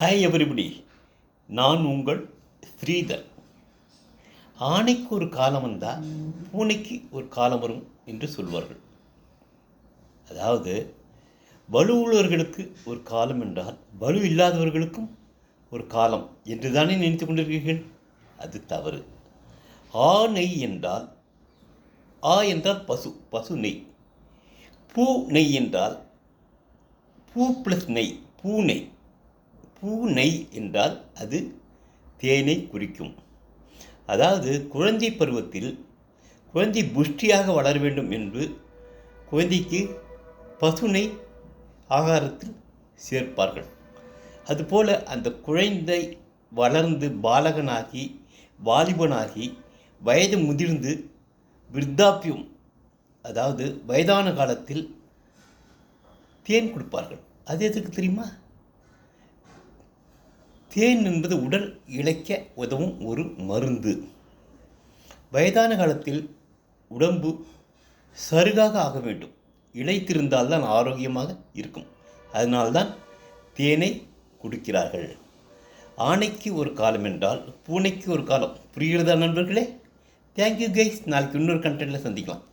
Hi everybody, நான் உங்கள் ஸ்ரீதர். ஆணைக்கு ஒரு காலம் வந்தால் பூனைக்கு ஒரு காலம் வரும் என்று சொல்வார்கள். அதாவது வலு உள்ளவர்களுக்கு ஒரு காலம் என்றால் வலு இல்லாதவர்களுக்கும் ஒரு காலம் என்று தானே நினைத்து கொண்டிருக்கிறீர்கள். அது தவறு. ஆ நெய் என்றால் பசு, பசு நெய். பூ நெய் என்றால் பூ ப்ளஸ் நெய், பூநெய். பூ நெய் என்றால் அது தேனை குறிக்கும். அதாவது குழந்தை பருவத்தில் குழந்தை புஷ்டியாக வளர வேண்டும் என்று குழந்தைக்கு பசுனை ஆகாரத்தில் சேர்ப்பார்கள். அதுபோல் அந்த குழந்தை வளர்ந்து பாலகனாகி வாலிபனாகி வயது முதிர்ந்து விருத்தாப்பியம், அதாவது வயதான காலத்தில் தேன் கொடுப்பார்கள். அது எதுக்கு தெரியுமா? தேன் என்பது உடல் இளைக்க உதவும் ஒரு மருந்து. வயதான காலத்தில் உடம்பு சருகாக ஆக வேண்டும், இளைத்திருந்தால்தான் ஆரோக்கியமாக இருக்கும். அதனால்தான் தேனை குடிக்கிறார்கள். ஆணைக்கு ஒரு காலம் என்றால் பூனைக்கு ஒரு காலம். புரிகிறதா நண்பர்களே? Thank you guys. நாளைக்கு இன்னொரு கண்டென்ட்டில் சந்திக்கலாம்.